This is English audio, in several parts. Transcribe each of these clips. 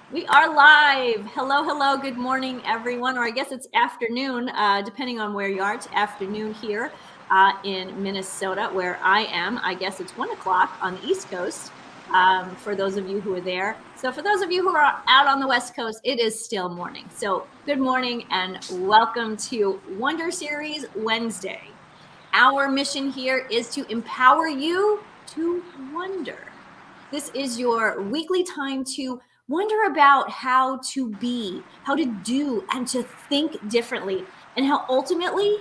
We are live. Hello, hello. Good morning, everyone. Or I guess it's afternoon, depending on where you are. It's afternoon here in Minnesota, where I am. I guess it's 1 o'clock on the East Coast for those of you who are there. So for those of you who are out on the West Coast, it is still morning. So good morning and welcome to Wonder Series Wednesday. Our mission here is to empower you to wonder. This is your weekly time to wonder about how to be, how to do, and to think differently, and how ultimately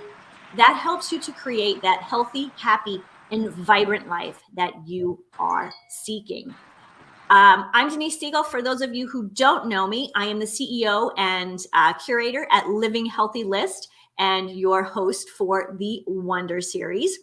that helps you to create that healthy, happy, and vibrant life that you are seeking. I'm Denise Siegel. For those of you who don't know me, I am the CEO and curator at Living Healthy List and your host for the Wonder Series.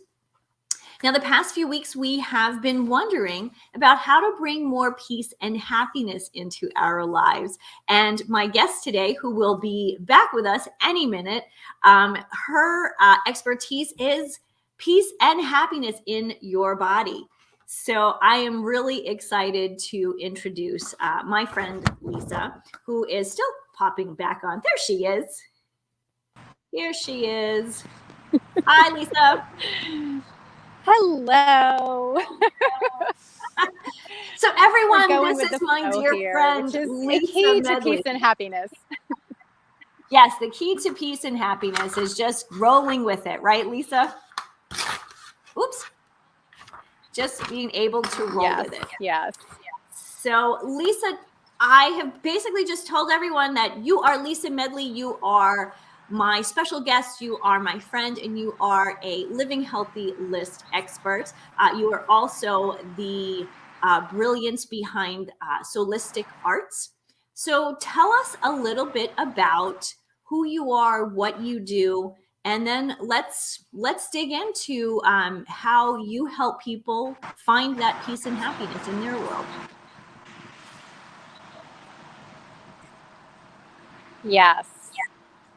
Now, the past few weeks, we have been wondering about how to bring more peace and happiness into our lives. And my guest today, who will be back with us any minute, her expertise is peace and happiness in your body. So I am really excited to introduce my friend Lisa, who is still popping back on. There she is. Here she is. Hi, Lisa. Hello. So everyone, We're this going is with the my flow dear here, friend which is a Lisa key to Medley. peace and happiness. Yes, the key to peace and happiness is just rolling with it, right, Lisa? Oops. Just being able to roll with it. Yes. So, Lisa, I have basically just told everyone that you are Lisa Medley. You are my special guest. You are my friend, and you are a Living Healthy List expert. You are also the brilliance behind Soulistic Arts. So, tell us a little bit about who you are, what you do, and then let's dig into how you help people find that peace and happiness in their world. Yes.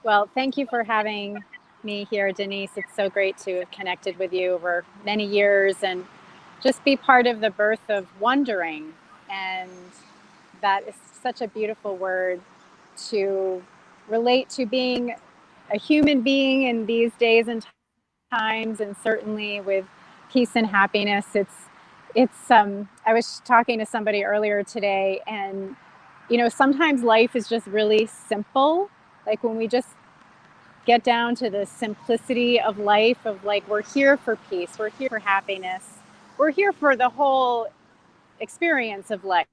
Well, thank you for having me here, Denise. It's so great to have connected with you over many years and just be part of the birth of wondering. And that is such a beautiful word to relate to being a human being in these days and times, and certainly with peace and happiness. It's I was talking to somebody earlier today, and sometimes life is just really simple. Like when we just get down to the simplicity of life, of like, we're here for peace, we're here for happiness, we're here for the whole experience of life.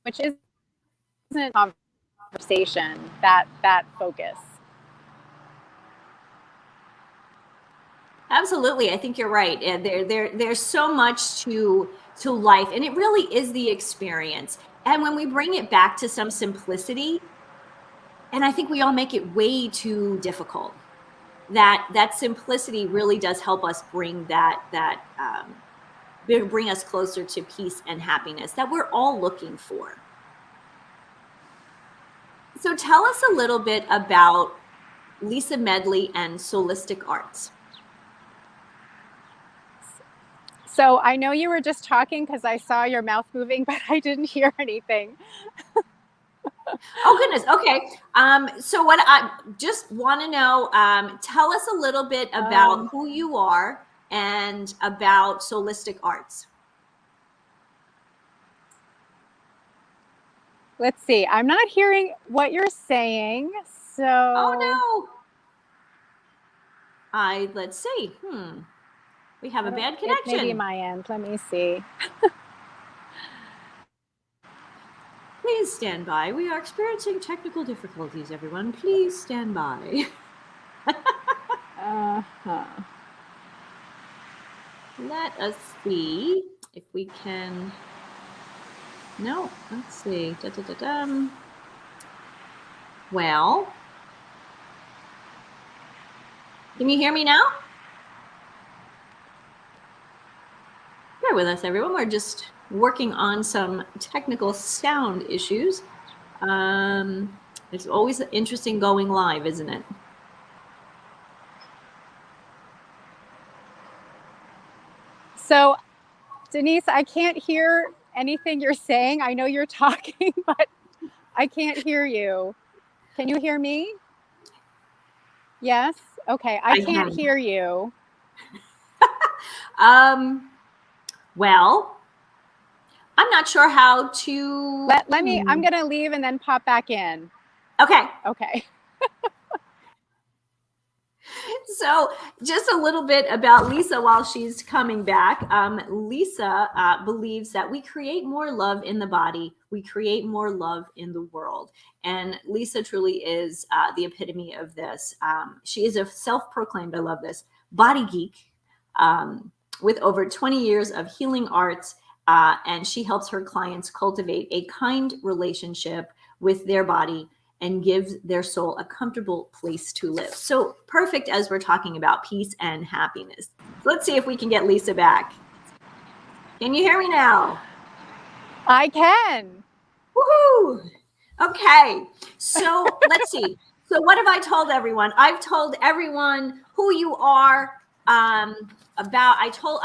Which isn't conversation, that focus. Absolutely, I think you're right. And there's so much to life, and it really is the experience. And when we bring it back to some simplicity, and I think we all make it way too difficult. That simplicity really does help us bring bring us closer to peace and happiness that we're all looking for. So tell us a little bit about Lisa Medley and Soulistic Arts. So I know you were just talking because I saw your mouth moving, but I didn't hear anything. Oh goodness. Okay. So what I just want to know, tell us a little bit about who you are and about Soulistic Arts. Let's see. I'm not hearing what you're saying. So Oh no. Let's see. We have a bad it may be connection. my end. Let me see. Please stand by. We are experiencing technical difficulties, everyone. Please stand by. Uh-huh. Let us see if we can. No, let's see. Well, can you hear me now? Bear with us, everyone. We're just working on some technical sound issues. It's always interesting going live, isn't it? So, Denise, I can't hear anything you're saying. I know you're talking, but I can't hear you. Can you hear me? Yes? Okay, I I can't can. hear you. Well, I'm not sure how to. Let me, I'm going to leave and then pop back in. Okay. Okay. So, just a little bit about Lisa while she's coming back. Lisa believes that we create more love in the body, we create more love in the world. And Lisa truly is the epitome of this. She is a self proclaimed, I love this, body geek with over 20 years of healing arts. And she helps her clients cultivate a kind relationship with their body and gives their soul a comfortable place to live. So perfect as we're talking about peace and happiness. Let's see if we can get Lisa back. Can you hear me now? I can. Woohoo! Okay, so let's see. So what have I told everyone? I've told everyone who you are.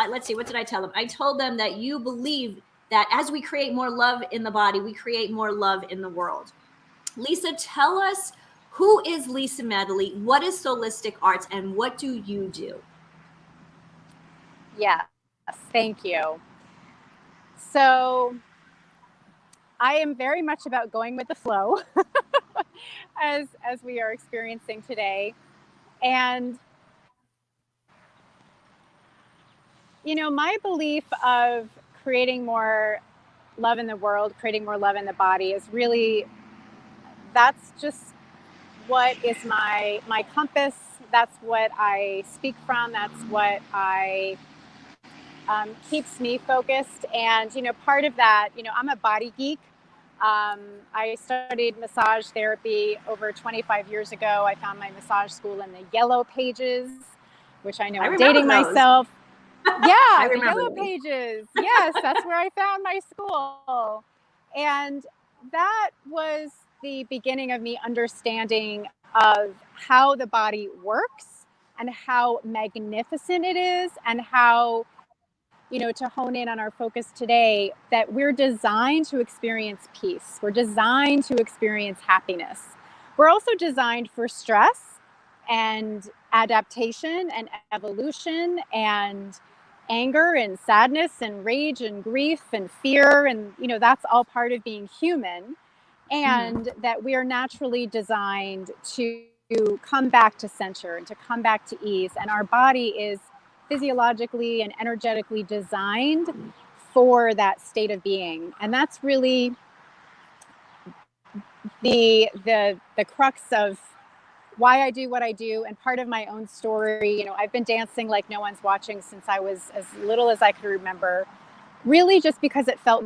Let's see, what did I tell them? I told them that you believe that as we create more love in the body, we create more love in the world. Lisa, tell us, who is Lisa Medley? What is Soulistic Arts and what do you do? Yes, thank you. So I am very much about going with the flow as we are experiencing today. And you know, my belief of creating more love in the world, creating more love in the body is really, that's just what is my compass. That's what I speak from. That's what I keeps me focused. And you know, part of that, you know, I'm a body geek. I studied massage therapy over 25 years ago. I found my massage school in the Yellow Pages, which I know I'm dating myself. Yeah, the Yellow Pages. Yes, that's where I found my school. And that was the beginning of me understanding of how the body works and how magnificent it is, and how, you know, to hone in on our focus today, that we're designed to experience peace. We're designed to experience happiness. We're also designed for stress and adaptation and evolution and anger and sadness and rage and grief and fear. And, you know, that's all part of being human. And that we are naturally designed to come back to center and to come back to ease. And our body is physiologically and energetically designed for that state of being. And that's really the crux of why I do what I do, and part of my own story. You know, I've been dancing like no one's watching since I was as little as I could remember, really just because it felt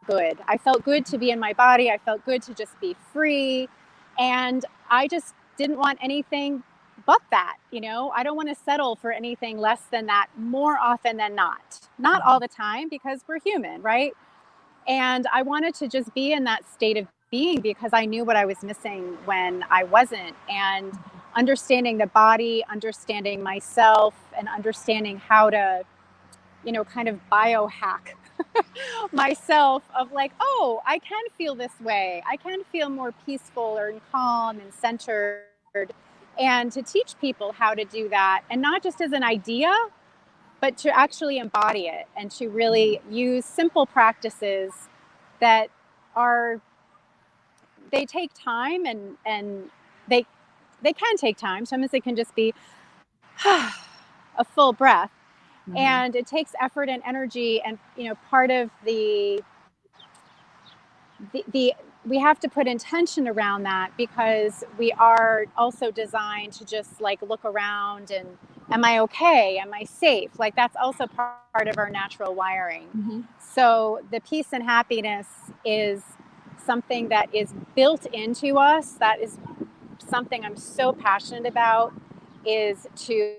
good. I felt good to be in my body. I felt good to just be free. And I just didn't want anything but that. You know, I don't want to settle for anything less than that more often than not. Not all the time, because we're human, right? And I wanted to just be in that state of being because I knew what I was missing when I wasn't. And understanding the body, understanding myself, and understanding how to, you know, kind of biohack myself of like, oh, I can feel this way. I can feel more peaceful or calm and centered. And to teach people how to do that, and not just as an idea, but to actually embody it and to really use simple practices that are, they take time, and they can take time. Sometimes it can just be a full breath. And it takes effort and energy. And, you know, part of the we have to put intention around that, because we are also designed to just like look around and, am I okay? Am I safe? Like that's also part of our natural wiring. So the peace and happiness is something that is built into us. That is something I'm so passionate about, is to,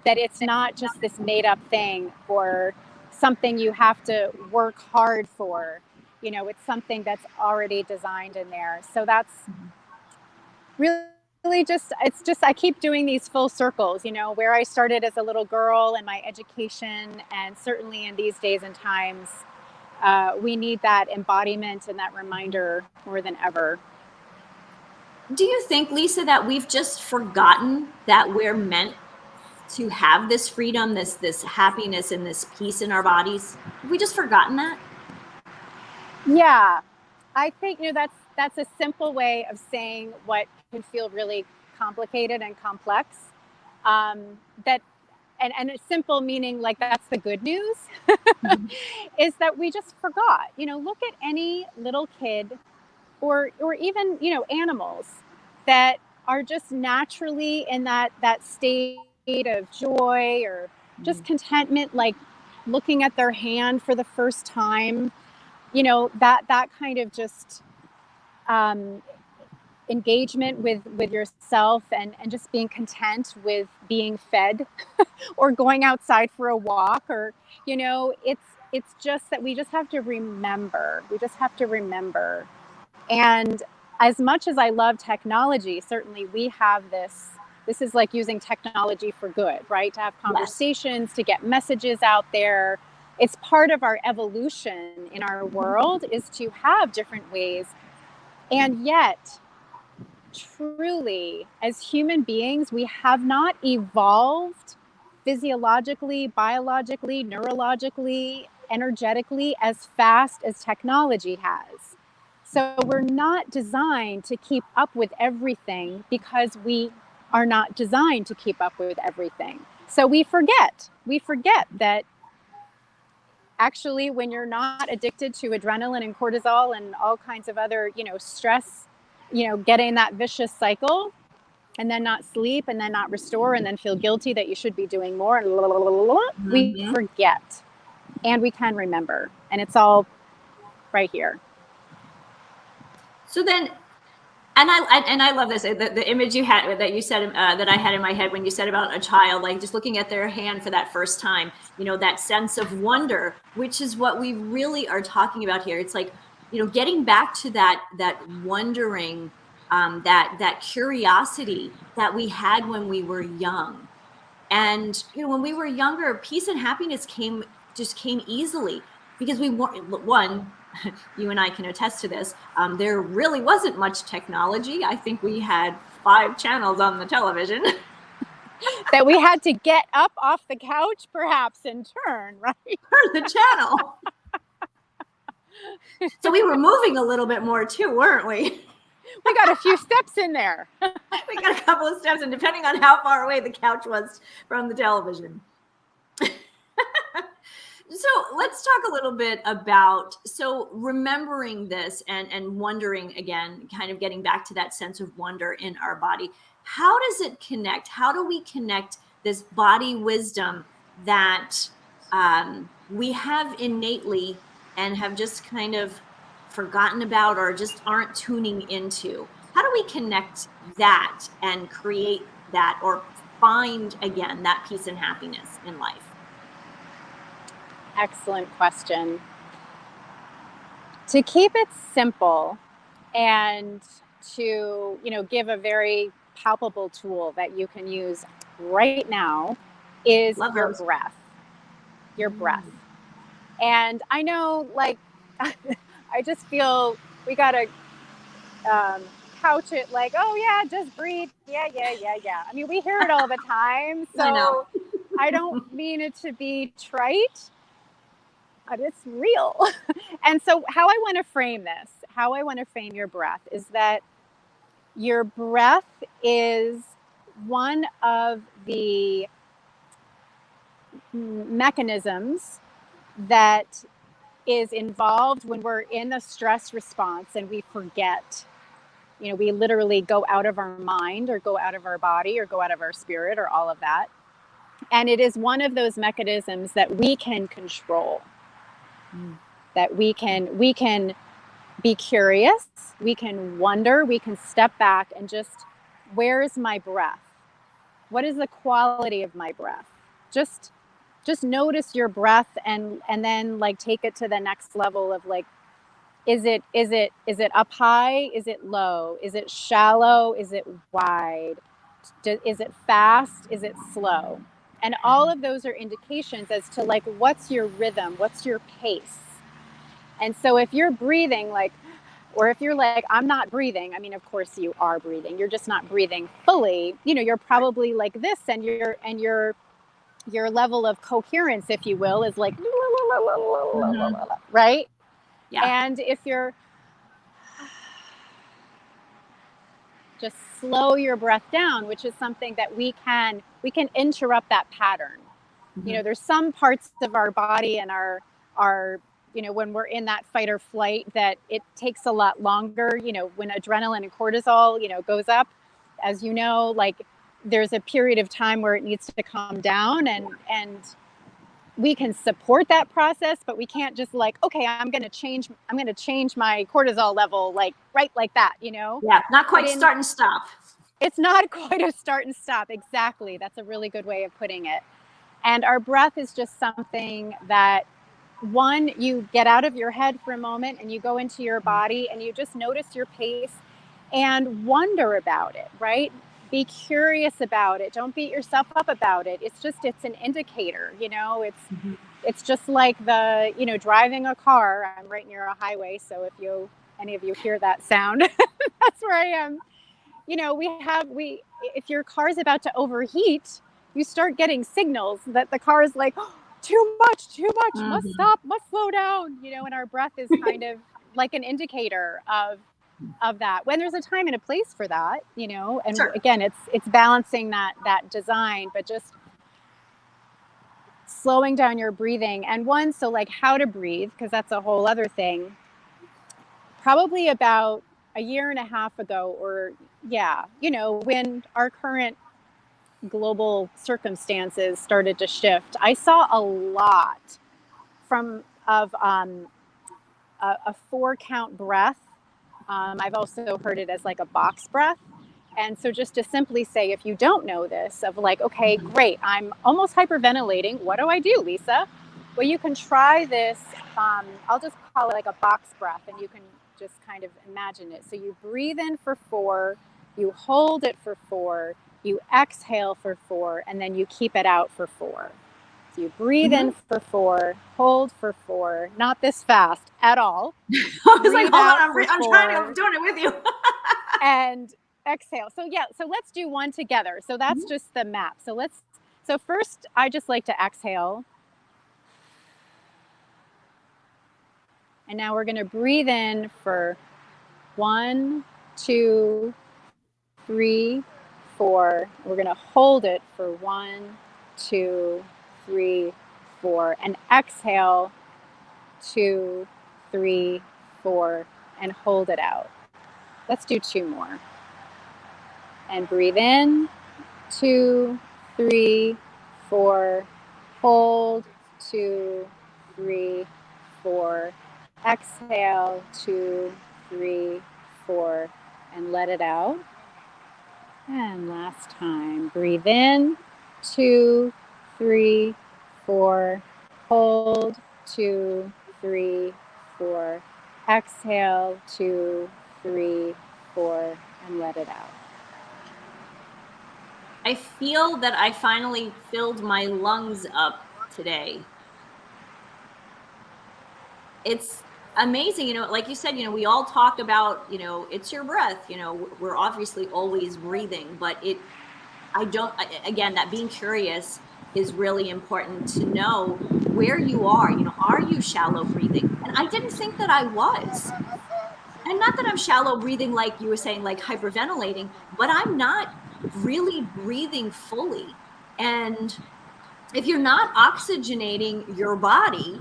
that it's not just this made up thing or something you have to work hard for. It's something that's already designed in there. So that's really just I keep doing these full circles, where I started as a little girl and my education, and certainly in these days and times, we need that embodiment and that reminder more than ever. Do you think, Lisa, that we've just forgotten that we're meant to have this freedom, this happiness, and this peace in our bodies? Have we just forgotten that? Yeah, I think that's a simple way of saying what can feel really complicated and complex. That and it's simple, meaning like that's the good news, is that we just forgot. Look at any little kid, or even animals that are just naturally in that state of joy or just contentment, like looking at their hand for the first time. That kind of just um, engagement with yourself, and just being content with being fed or going outside for a walk, or it's just that we just have to remember. And as much as I love technology, certainly we have this is like using technology for good, right? To have conversations, yes, to get messages out there. It's part of our evolution in our world, is to have different ways. And yet, truly, as human beings, we have not evolved physiologically, biologically, neurologically, energetically as fast as technology has. So we're not designed to keep up with everything, because we are not designed to keep up with everything. So we forget that actually, when you're not addicted to adrenaline and cortisol and all kinds of other, stress, getting that vicious cycle, and then not sleep, and then not restore, and then feel guilty that you should be doing more, and we forget, and we can remember, and it's all right here. So then, and I love this, the image you had, that you said, that I had in my head when you said about a child, like just looking at their hand for that first time, that sense of wonder, which is what we really are talking about here. It's like, getting back to that wondering, that curiosity that we had when we were young. And when we were younger, peace and happiness came easily, because we weren't, one, you and I can attest to this, there really wasn't much technology. I think we had 5 channels on the television that we had to get up off the couch perhaps and turn, right? Turn the channel. So we were moving a little bit more too, weren't we? We got a few steps in there. We got a couple of steps, and depending on how far away the couch was from the television. So let's talk a little bit about, remembering this and wondering again, kind of getting back to that sense of wonder in our body. How does it connect? How do we connect this body wisdom that we have innately and have just kind of forgotten about, or just aren't tuning into? How do we connect that and create that, or find again that peace and happiness in life? Excellent question. To keep it simple, and to give a very palpable tool that you can use right now, is your breath. Your breath. And I know, like, I just feel we gotta couch it like, oh yeah, just breathe. Yeah. I mean, we hear it all the time, so I don't mean it to be trite, but it's real. And so how I want to frame this, how I want to frame your breath, is that your breath is one of the mechanisms that is involved when we're in a stress response and we forget. We literally go out of our mind, or go out of our body, or go out of our spirit, or all of that. And it is one of those mechanisms that we can control. That we can be curious, we can wonder, we can step back and just, where is my breath? What is the quality of my breath? Just notice your breath, and then like take it to the next level of like Is it up high? Is it low? Is it shallow? Is it wide? Is it fast? Is it slow? And all of those are indications as to like, what's your rhythm? What's your pace? And so if you're breathing like, or if you're like, I'm not breathing, I mean, of course you are breathing, you're just not breathing fully, you know, you're probably like this, and your level of coherence, if you will, is like, right? Yeah. And if you're just slow your breath down, which is something that we can interrupt that pattern. You know, there's some parts of our body and our you know, when we're in that fight or flight, that it takes a lot longer. You know, when adrenaline and cortisol, you know, goes up, as you know, like there's a period of time where it needs to calm down, and we can support that process, but we can't just like, okay, I'm going to change my cortisol level, like right like that, you know? Yeah, not quite start and stop. It's not quite a start and stop. Exactly. That's a really good way of putting it. And our breath is just something that, one, you get out of your head for a moment and you go into your body and you just notice your pace and wonder about it, right? Be curious about it. Don't beat yourself up about it. It's an indicator, you know, it's just like you know, driving a car. I'm right near a highway. So if any of you hear that sound, that's where I am. You know, if your car's about to overheat, you start getting signals that the car is like, oh, too much, must stop, must slow down, you know, and our breath is kind of like an indicator of that, when there's a time and a place for that, you know. And Sure. again, it's balancing that design, but just slowing down your breathing. And so like how to breathe, because that's a whole other thing. Probably about a year and a half ago, or yeah, you know, when our current global circumstances started to shift, I saw a lot of a 4-count breath. I've also heard it as like a box breath. And so just to simply say, if you don't know this, of like, okay, great, I'm almost hyperventilating. What do I do, Lisa? Well, you can try this. I'll just call it like a box breath, and you can just kind of imagine it. So you breathe in for 4, you hold it for 4, you exhale for 4, and then you keep it out for 4. So you breathe in for 4, hold for 4, not this fast at all. I was like, hold on, I'm doing it with you. And exhale. So yeah, so let's do one together. So that's just the map. So first I just like to exhale. And now we're going to breathe in for 1, 2, 3, 4. We're going to hold it for 1, 2, 3, 4, and exhale 2, 3, 4, and hold it out. Let's do 2 more. And breathe in, 2, 3, 4, hold, 2, 3, 4, exhale, 2, 3, 4, and let it out. And last time, breathe in, 2, 3, 4, hold, 2, 3, 4, exhale, 2, 3, 4, and let it out. I feel that I finally filled my lungs up today. It's amazing, you know, like you said, you know, we all talk about, you know, it's your breath, you know, we're obviously always breathing, but again, that being curious is really important to know where you are, you know, are you shallow breathing? And I didn't think that I was. And not that I'm shallow breathing, like you were saying, like hyperventilating, but I'm not really breathing fully. And if you're not oxygenating your body,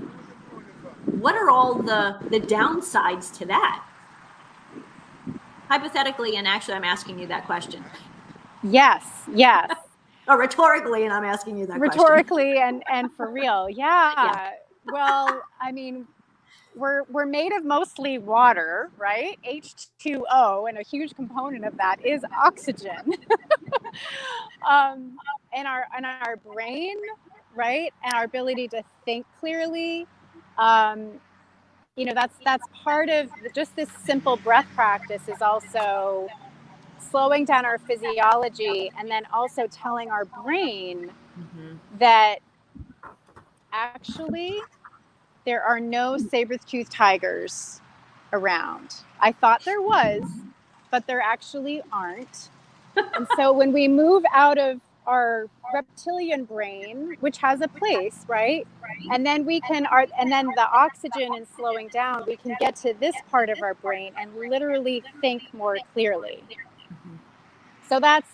what are all the downsides to that? Hypothetically, and actually I'm asking you that question. Yes. Or rhetorically, and I'm asking you that rhetorically question. and for real. Yeah. Well, I mean, we're made of mostly water, right? H2O, and a huge component of that is oxygen. And our brain, right, and our ability to think clearly, that's part of just this simple breath practice, is also slowing down our physiology, and then also telling our brain that actually there are no saber-toothed tigers around. I thought there was, but there actually aren't. And so when we move out of our reptilian brain, which has a place, right? And then and then the oxygen and slowing down, we can get to this part of our brain and literally think more clearly. So that's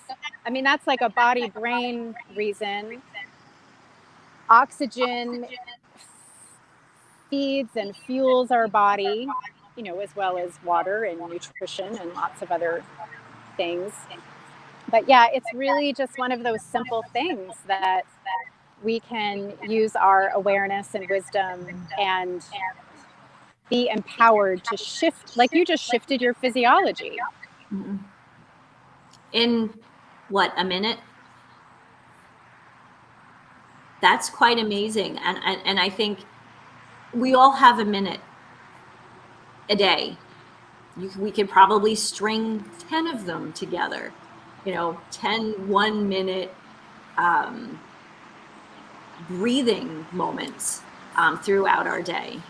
like a body brain reason. Oxygen feeds and fuels our body, as well as water and nutrition and lots of other things. But yeah, it's really just one of those simple things that we can use our awareness and wisdom and be empowered to shift, like you just shifted your physiology. In what, a minute? That's quite amazing. And I think we all have a minute a day. We could probably string 10 of them together, 10 1-minute breathing moments throughout our day.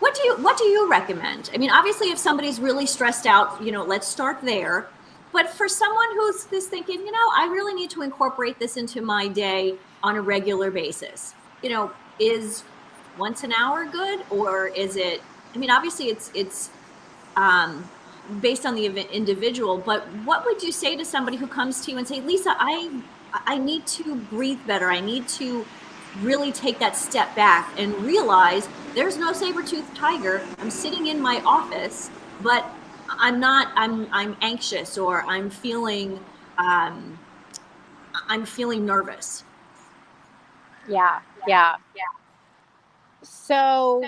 What do you recommend? I mean, obviously, if somebody's really stressed out, let's start there. But for someone who's thinking, I really need to incorporate this into my day on a regular basis, is once an hour good, or is it? I mean, obviously, it's based on the individual. But what would you say to somebody who comes to you and say, Lisa, I need to breathe better. I need to really take that step back and realize there's no saber-toothed tiger. I'm sitting in my office, but I'm anxious, or I'm feeling nervous. Yeah. So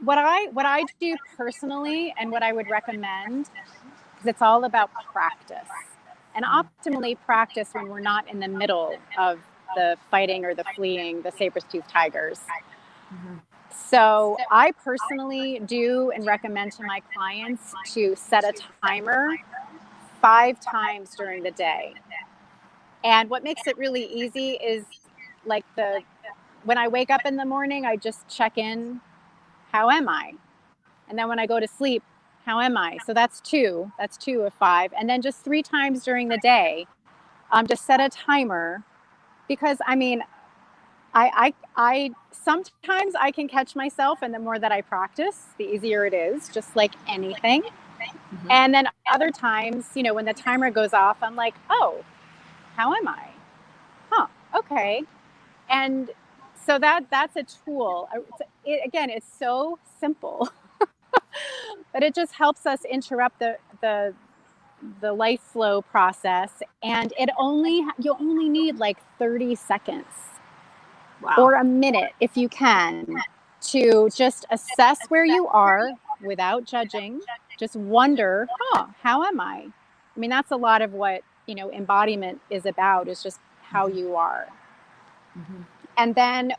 what I do personally, and what I would recommend, is it's all about practice, and optimally practice when we're not in the middle of the fighting or the fleeing the saber-toothed tigers. So I personally do and recommend to my clients to set a timer 5 times during the day. And what makes it really easy is like when I wake up in the morning, I just check in, how am I? And then when I go to sleep, how am I? So that's 2 of 5. And then just 3 times during the day, just set a timer, because I mean, I sometimes I can catch myself, and the more that I practice, the easier it is, just like anything. And then other times, when the timer goes off, I'm like, oh, how am I? Okay. And so that's a tool. Again, it's so simple, but it just helps us interrupt the life flow process. And you only need like 30 seconds. Wow. Or a minute, if you can, to just assess where you are without judging. Just wonder, how am I? I mean, that's a lot of what, embodiment is about, is just how you are. And then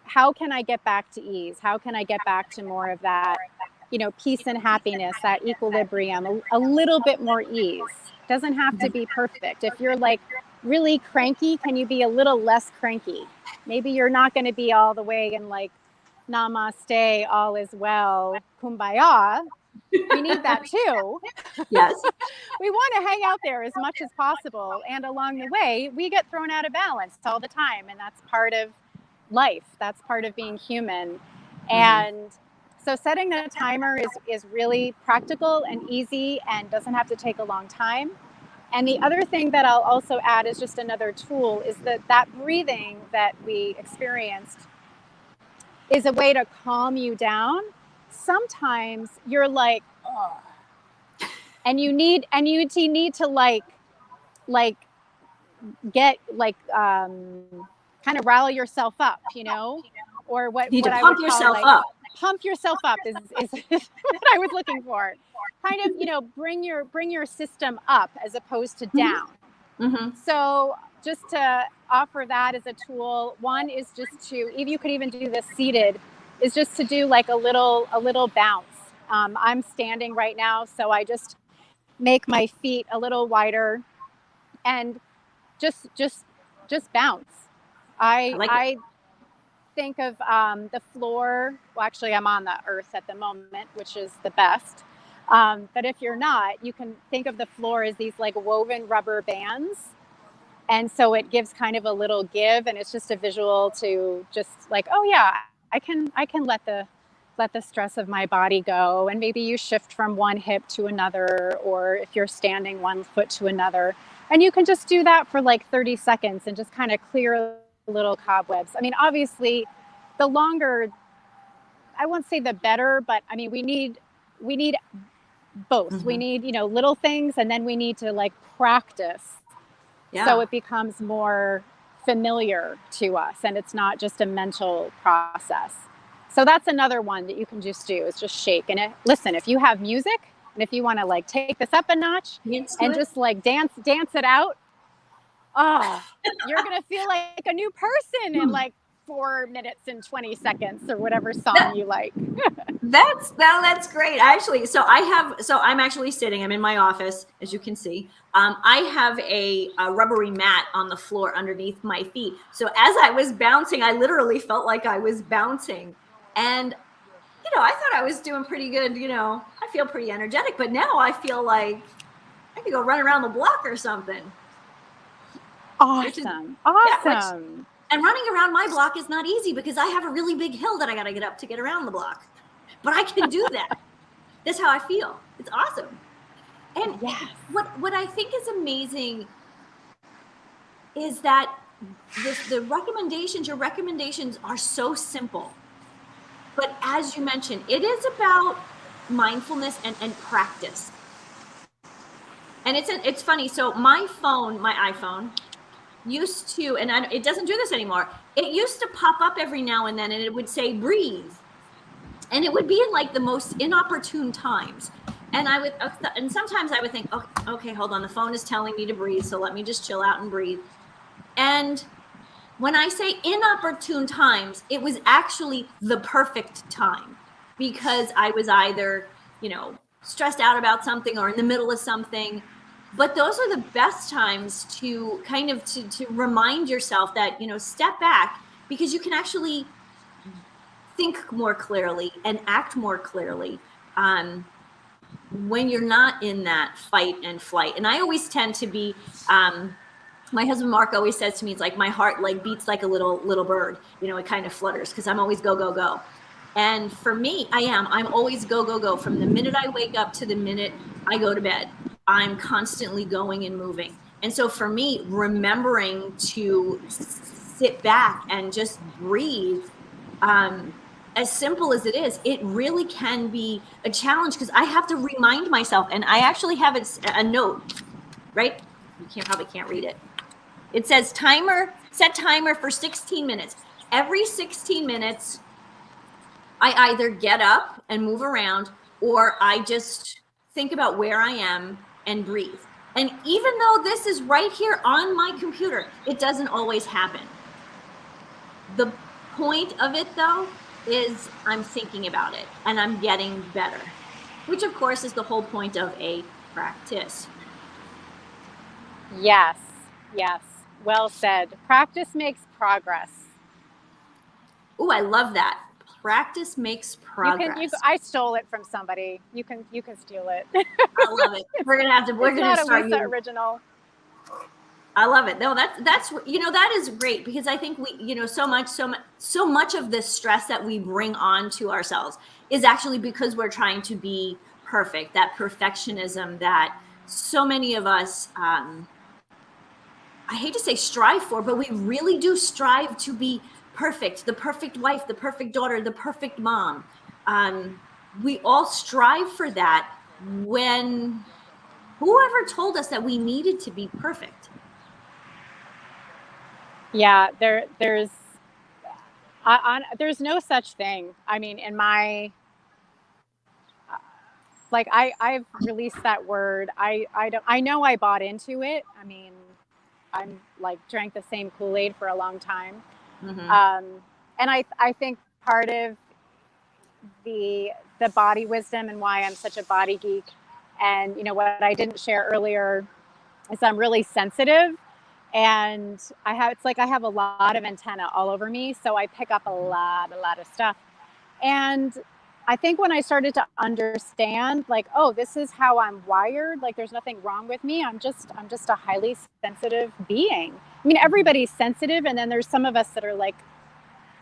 how can I get back to ease? How can I get back to more of that, peace and happiness, that equilibrium, a little bit more ease? Doesn't have to be perfect. If you're like really cranky, can you be a little less cranky? Maybe you're not going to be all the way in like namaste, all is well, kumbaya. We need that too. Yes. We want to hang out there as much as possible. And along the way, we get thrown out of balance all the time. And that's part of life. That's part of being human. And so setting the timer is really practical and easy and doesn't have to take a long time. And the other thing that I'll also add is just another tool, is that breathing that we experienced is a way to calm you down. Sometimes you're like, oh, and you need to like get like kind of rally yourself up, or what You need what to I pump would yourself call, up. Pump yourself up is what I was looking for. Kind of, bring your system up as opposed to down. So just to offer that as a tool. One is just to, even you could even do this seated, is just to do like a little bounce. I'm standing right now, so I just make my feet a little wider and just just just bounce. I I like it. I think of the floor. Well, actually, I'm on the earth at the moment, which is the best. But if you're not, you can think of the floor as these like woven rubber bands, and so it gives kind of a little give, and it's just a visual to just like, oh yeah, I can let the stress of my body go, and maybe you shift from one hip to another, or if you're standing, one foot to another, and you can just do that for like 30 seconds and just kind of clear little cobwebs. I mean, obviously, the longer, I won't say the better, but I mean, we need both. We Mm-hmm. need, little things, and then we need to like practice so Yeah. it becomes more familiar to us and it's not just a mental process. So that's another one that you can just do, is just shake. And listen, if you have music and if you want to like take this up a notch Let's do and it. just like dance it out, oh, you're going to feel like a new person in like 4 minutes and 20 seconds or whatever song you like. That's great. Actually, I'm actually sitting. I'm in my office, as you can see. I have a rubbery mat on the floor underneath my feet. So as I was bouncing, I literally felt like I was bouncing, and I thought I was doing pretty good. I feel pretty energetic, but now I feel like I could go run around the block or something. Which is Awesome. yeah, which Awesome. and running around my block is not easy because I have a really big hill that I got to get up to get around the block. But I can do that. That's how I feel. It's awesome. And Yes. what I think is amazing is that your recommendations are so simple. But as you mentioned, it is about mindfulness and practice. And it's funny. So my iPhone used to, and it doesn't do this anymore. It used to pop up every now and then, and it would say breathe, and it would be in like the most inopportune times. And and sometimes I would think, oh, okay, hold on, the phone is telling me to breathe, so let me just chill out and breathe. And when I say inopportune times, it was actually the perfect time, because I was either, stressed out about something or in the middle of something. But those are the best times to kind of to remind yourself that, step back, because you can actually think more clearly and act more clearly when you're not in that fight and flight. And I always tend to be, my husband Mark always says to me, it's like my heart like beats like a little bird. It kind of flutters because I'm always go, go, go. And for me, I'm always go, go, go. From the minute I wake up to the minute I go to bed, I'm constantly going and moving. And so for me, remembering to sit back and just breathe, as simple as it is, it really can be a challenge, because I have to remind myself, and I actually have a note, right? You probably can't read it. It says set timer for 16 minutes. Every 16 minutes, I either get up and move around, or I just think about where I am and breathe. And even though this is right here on my computer, it doesn't always happen. The point of it, though, is I'm thinking about it and I'm getting better, which of course is the whole point of a practice. Yes. Yes. Well said. Practice makes progress. Oh, I love that. Practice makes progress. I stole it from somebody. You can steal it. I love it. We're gonna start Lisa original. I love it. No, that's that is great, because I think we, so much of the stress that we bring on to ourselves is actually because we're trying to be perfect. That perfectionism that so many of us, I hate to say strive for, but we really do strive to be perfect, the perfect wife, the perfect daughter, the perfect mom. We all strive for that, when whoever told us that we needed to be perfect? Yeah, there's no such thing. I mean, in my I've released that word. I know I bought into it. I mean, I'm like drank the same Kool-Aid for a long time. Mm-hmm. And I think part of the body wisdom and why I'm such a body geek, and what I didn't share earlier is I'm really sensitive, and it's like I have a lot of antenna all over me, so I pick up a lot of stuff. And I think when I started to understand, like, oh, this is how I'm wired, like there's nothing wrong with me. I'm just a highly sensitive being. I mean, everybody's sensitive, and then there's some of us that are like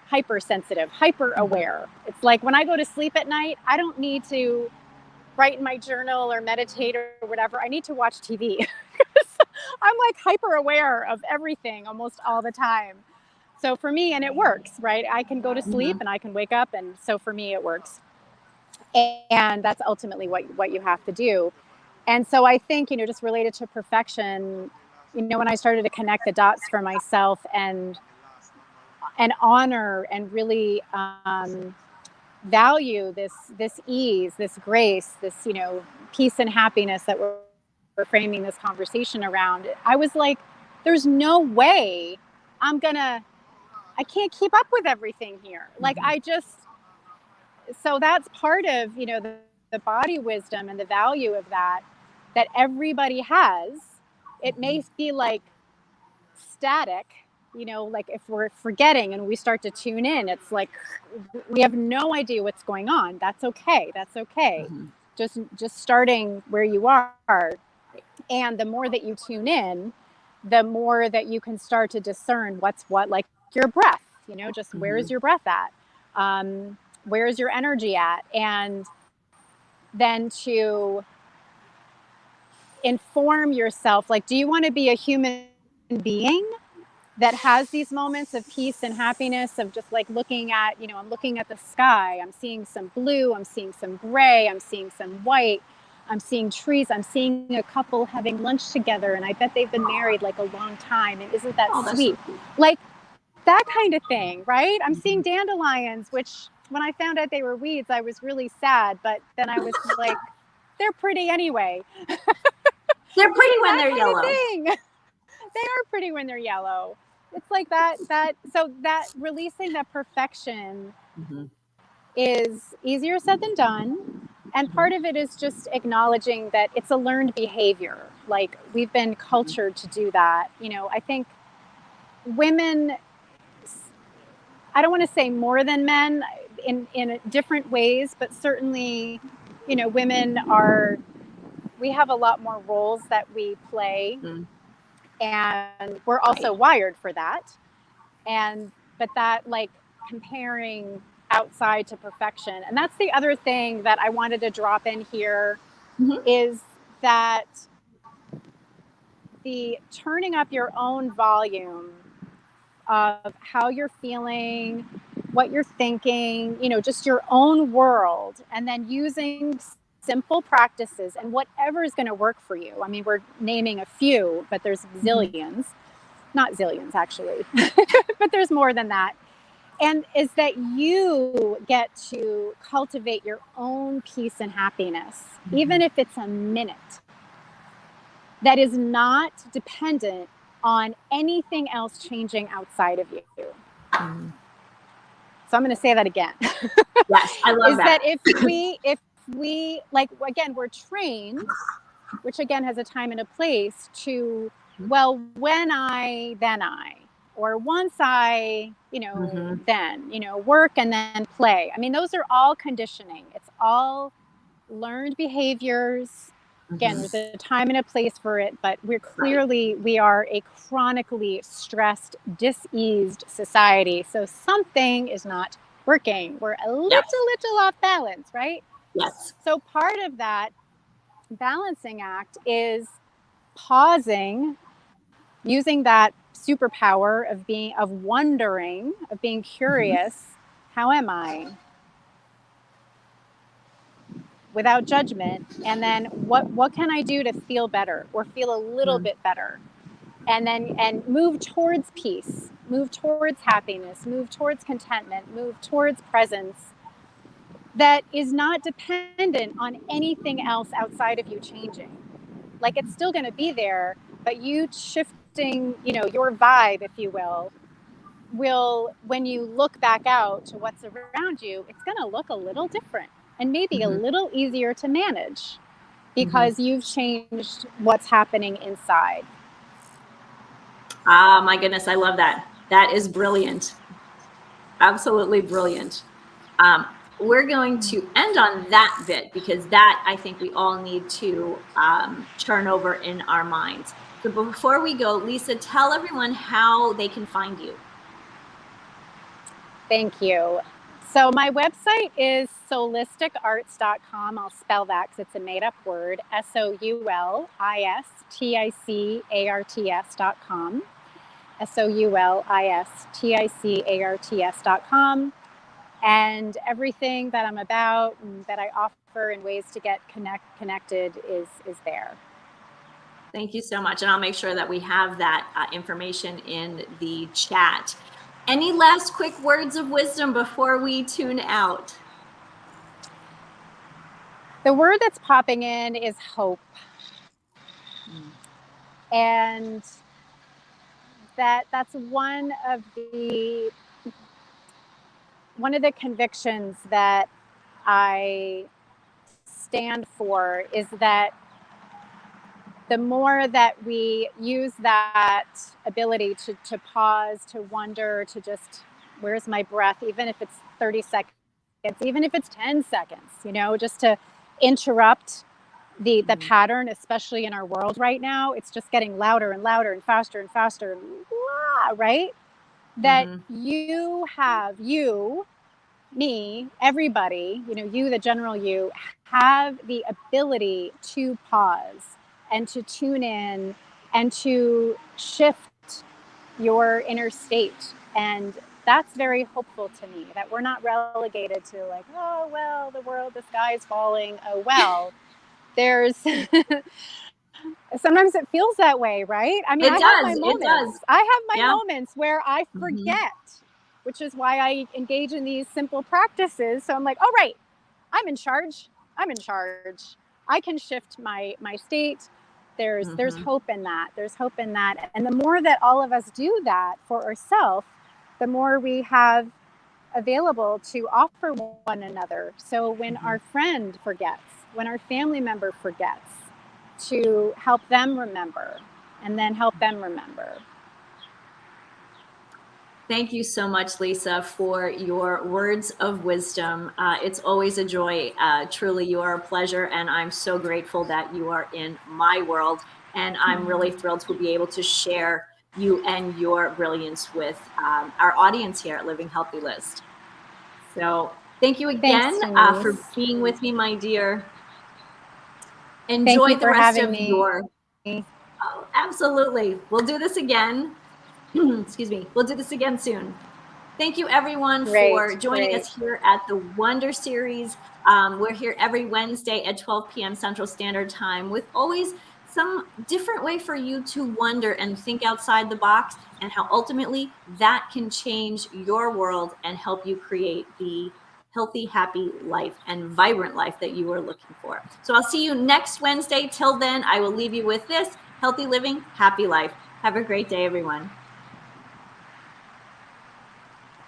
hypersensitive, hyper aware. It's like when I go to sleep at night, I don't need to write in my journal or meditate or whatever. I need to watch TV. I'm like hyper aware of everything almost all the time. So for me, and it works, right? I can go to sleep and I can wake up. And so for me, it works. And that's ultimately what you have to do. And so I think, just related to perfection, when I started to connect the dots for myself and honor and really value this ease, this grace, this peace and happiness that we're framing this conversation around, I was like, there's no way I can't keep up with everything here. Like so that's part of the body wisdom and the value of that everybody has. It may be like static, like if we're forgetting and we start to tune in, it's like we have no idea what's going on. That's okay. Just starting where you are, and the more that you tune in, the more that you can start to discern what's what. Like your breath, just where is your breath at, where is your energy at, and then to inform yourself, like, do you want to be a human being that has these moments of peace and happiness, of just like looking at, I'm looking at the sky, I'm seeing some blue, I'm seeing some gray, I'm seeing some white, I'm seeing trees, I'm seeing a couple having lunch together, and I bet they've been married like a long time, and isn't that sweet? Like that kind of thing, right? I'm seeing dandelions, which when I found out they were weeds, I was really sad, but then I was like, they're pretty anyway. They're pretty when they're yellow. They are pretty when they're yellow. It's like that. So that releasing that perfection is easier said than done. And part of it is just acknowledging that it's a learned behavior. Like we've been cultured to do that. I think women, I don't want to say more than men in different ways, but certainly, women we have a lot more roles that we play. And we're also wired for that. But that, like, comparing outside to perfection. And that's the other thing that I wanted to drop in here is that the turning up your own volume of how you're feeling, what you're thinking, just your own world, and then using simple practices and whatever is going to work for you. I mean, we're naming a few, but there's zillions, not zillions actually, but there's more than that. And is that you get to cultivate your own peace and happiness, even if it's a minute, that is not dependent on anything else changing outside of you. So I'm going to say that again. Yes, I love that. Is that if we like, again, we're trained, which again has a time and a place to, well, when then I, or once I, then, work and then play. I mean, those are all conditioning. It's all learned behaviors. Again, there's a time and a place for it, but we are a chronically stressed, diseased society. So something is not working. We're a little off balance, right? Yes. So part of that balancing act is pausing, using that superpower of wondering, of being curious. How am I? Without judgment. And then what can I do to feel better or feel a little bit better? And move towards peace, move towards happiness, move towards contentment, move towards presence that is not dependent on anything else outside of you changing. Like it's still going to be there, but you shift shifting, your vibe, if you will, when you look back out to what's around you, it's going to look a little different and maybe a little easier to manage because you've changed what's happening inside. Ah, my goodness, I love that. That is brilliant. Absolutely brilliant. We're going to end on that bit because that I think we all need to turn over in our minds. So before we go, Lisa, tell everyone how they can find you. Thank you. So my website is soulisticarts.com. I'll spell that because it's a made-up word. soulisticarts.com. soulisticarts.com. And everything that I'm about and that I offer and ways to get connected is there. Thank you so much. And I'll make sure that we have that information in the chat. Any last quick words of wisdom before we tune out? The word that's popping in is hope. And that's one of the convictions that I stand for is that the more that we use that ability to pause, to wonder, to just, where's my breath, even if it's 30 seconds, even if it's 10 seconds, just to interrupt the pattern, especially in our world right now, it's just getting louder and louder and faster, right? That you, me, everybody, you, the general you, have the ability to pause and to tune in and to shift your inner state. And that's very hopeful to me, that we're not relegated to like, oh, well, the world, the sky is falling. Oh, well, there's sometimes it feels that way, right? I mean, I have my moments. I have my moments where I forget, which is why I engage in these simple practices. So I'm like, oh, right, I'm in charge. I can shift my state. There's hope in that. There's hope in that. And the more that all of us do that for ourselves, the more we have available to offer one another. So when our friend forgets, when our family member forgets, to help them remember and then help them remember. Thank you so much, Lisa, for your words of wisdom. It's always a joy. Truly, you are a pleasure. And I'm so grateful that you are in my world. And I'm really thrilled to be able to share you and your brilliance with our audience here at Living Healthy List. So thank you again for being with me, my dear. Enjoy the rest of your... Oh, absolutely. We'll do this again. Excuse me. We'll do this again soon. Thank you, everyone, for joining us here at the Wonder Series. We're here every Wednesday at 12 p.m. Central Standard Time with always some different way for you to wonder and think outside the box, and how ultimately that can change your world and help you create the healthy, happy life and vibrant life that you are looking for. So I'll see you next Wednesday. Till then, I will leave you with this: healthy living, happy life. Have a great day, everyone.